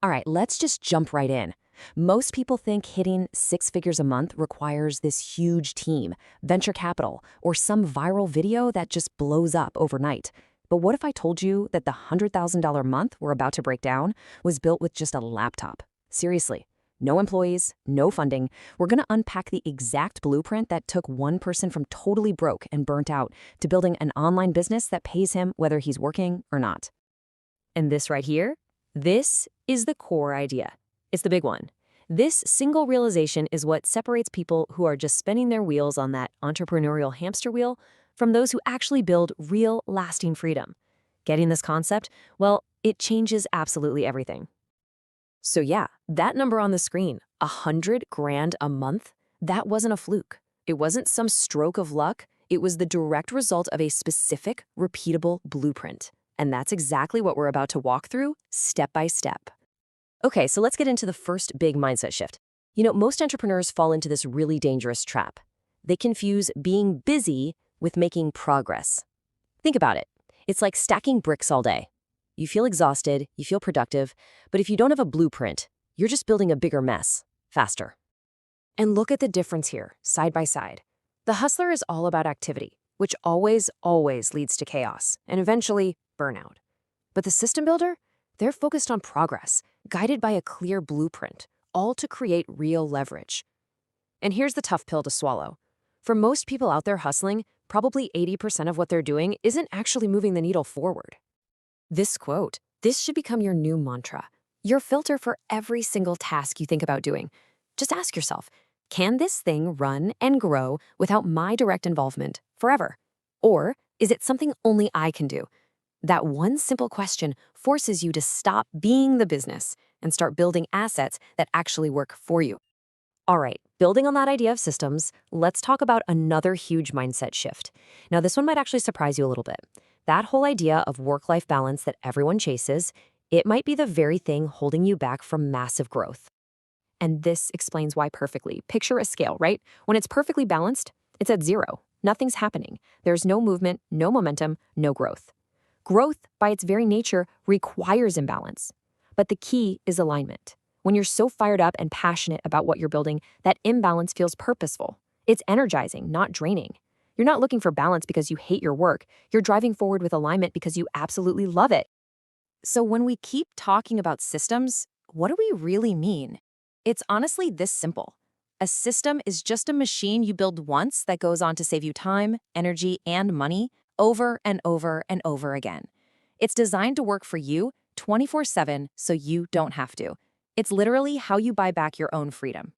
All right, let's just jump right in. Most people think hitting six figures a month requires this huge team, venture capital, or some viral video that just blows up overnight. But what if I told you that the $100,000 month we're about to break down was built with just a laptop? Seriously, no employees, no funding. We're going to unpack the exact blueprint that took one person from totally broke and burnt out to building an online business that pays him whether he's working or not. And this right here? This is the core idea. It's the big one. This single realization is what separates people who are just spinning their wheels on that entrepreneurial hamster wheel from those who actually build real, lasting freedom. Getting this concept, well, it changes absolutely everything. So yeah, that number on the screen, 100 grand a month, that wasn't a fluke. It wasn't some stroke of luck. It was the direct result of a specific, repeatable blueprint. And that's exactly what we're about to walk through, step by step. Okay, so let's get into the first big mindset shift. Most entrepreneurs fall into this really dangerous trap. They confuse being busy with making progress. Think about it. It's like stacking bricks all day. You feel exhausted, you feel productive, but if you don't have a blueprint, you're just building a bigger mess, faster. And look at the difference here, side by side. The hustler is all about activity, which always leads to chaos, and eventually burnout. But the system builder? They're focused on progress, guided by a clear blueprint, all to create real leverage. And here's the tough pill to swallow. For most people out there hustling, probably 80% of what they're doing isn't actually moving the needle forward. This quote, this should become your new mantra, your filter for every single task you think about doing. Just ask yourself, can this thing run and grow without my direct involvement forever? Or is it something only I can do? That one simple question forces you to stop being the business and start building assets that actually work for you. All right, building on that idea of systems, let's talk about another huge mindset shift. Now, this one might actually surprise you a little bit. That whole idea of work-life balance that everyone chases, it might be the very thing holding you back from massive growth. And this explains why perfectly. Picture a scale, right? When it's perfectly balanced, it's at zero. Nothing's happening. There's no movement, no momentum, no growth. Growth, by its very nature, requires imbalance. But the key is alignment. When you're so fired up and passionate about what you're building, that imbalance feels purposeful. It's energizing, not draining. You're not looking for balance because you hate your work. You're driving forward with alignment because you absolutely love it. So when we keep talking about systems, what do we really mean? It's honestly this simple. A system is just a machine you build once that goes on to save you time, energy, and money over and over and over again. It's designed to work for you 24/7 so you don't have to. It's literally how you buy back your own freedom.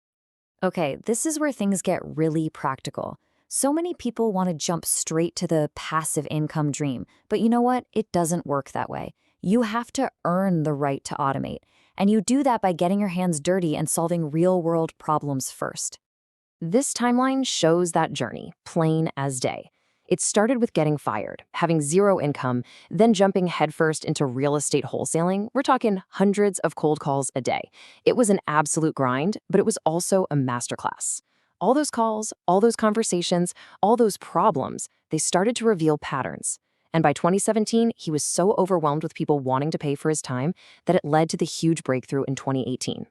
Okay, this is where things get really practical. So many people want to jump straight to the passive income dream, but you know what? It doesn't work that way. You have to earn the right to automate, and you do that by getting your hands dirty and solving real-world problems first. This timeline shows that journey, plain as day. It started with getting fired, having zero income, then jumping headfirst into real estate wholesaling. We're talking hundreds of cold calls a day. It was an absolute grind, but it was also a masterclass. All those calls, all those conversations, all those problems, they started to reveal patterns. And by 2017, he was so overwhelmed with people wanting to pay for his time that it led to the huge breakthrough in 2018.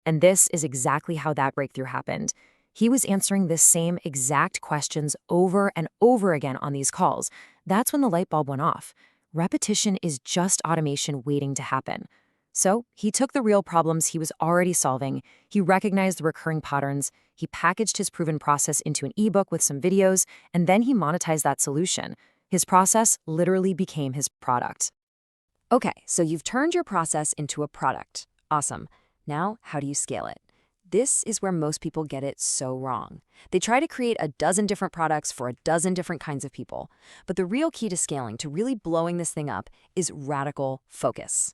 And this is exactly how that breakthrough happened. He was answering the same exact questions over and over again on these calls. That's when the light bulb went off. Repetition is just automation waiting to happen. So he took the real problems he was already solving, he recognized the recurring patterns, he packaged his proven process into an ebook with some videos, and then he monetized that solution. His process literally became his product. Okay, so you've turned your process into a product. Awesome. Now, how do you scale it? This is where most people get it so wrong. They try to create a dozen different products for a dozen different kinds of people. But the real key to scaling, to really blowing this thing up, is radical focus.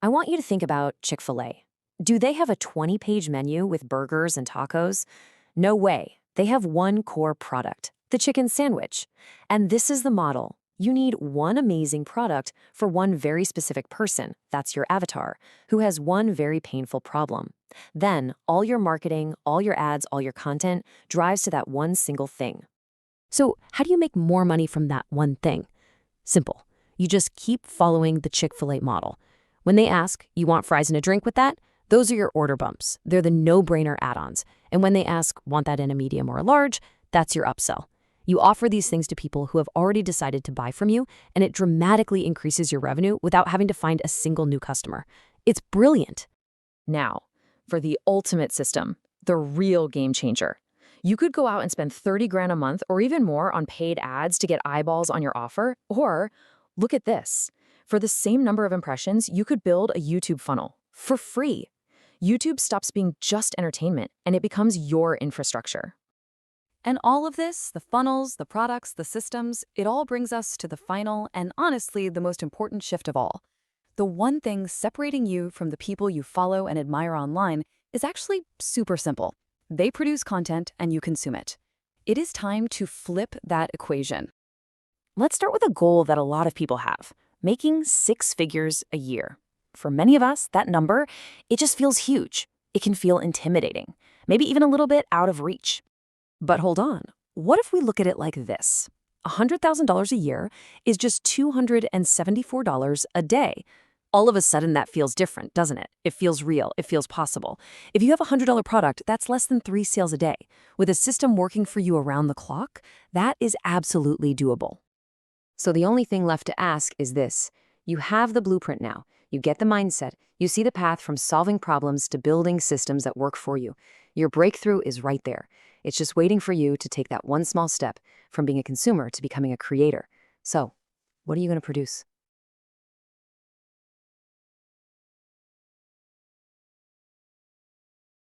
I want you to think about Chick-fil-A. Do they have a 20-page menu with burgers and tacos? No way. They have one core product, the chicken sandwich. And this is the model. You need one amazing product for one very specific person, that's your avatar, who has one very painful problem. Then, all your marketing, all your ads, all your content drives to that one single thing. So, how do you make more money from that one thing? Simple. You just keep following the Chick-fil-A model. When they ask, you want fries and a drink with that? Those are your order bumps. They're the no-brainer add-ons. And when they ask, want that in a medium or a large? That's your upsell. You offer these things to people who have already decided to buy from you, and it dramatically increases your revenue without having to find a single new customer. It's brilliant. Now, for the ultimate system, the real game changer. You could go out and spend 30 grand a month or even more on paid ads to get eyeballs on your offer, or look at this. For the same number of impressions, you could build a YouTube funnel for free. YouTube stops being just entertainment, and it becomes your infrastructure. And all of this, the funnels, the products, the systems, it all brings us to the final and honestly the most important shift of all. The one thing separating you from the people you follow and admire online is actually super simple. They produce content and you consume it. It is time to flip that equation. Let's start with a goal that a lot of people have, making 6 figures a year. For many of us, that number, it just feels huge. It can feel intimidating, maybe even a little bit out of reach. But hold on, what if we look at it like this? $100,000 a year is just $274 a day. All of a sudden, that feels different, doesn't it? It feels real. It feels possible. If you have a $100 product, that's less than 3 sales a day. With a system working for you around the clock, that is absolutely doable. So the only thing left to ask is this. You have the blueprint now. You get the mindset. You see the path from solving problems to building systems that work for you. Your breakthrough is right there. It's just waiting for you to take that one small step from being a consumer to becoming a creator. So, what are you going to produce?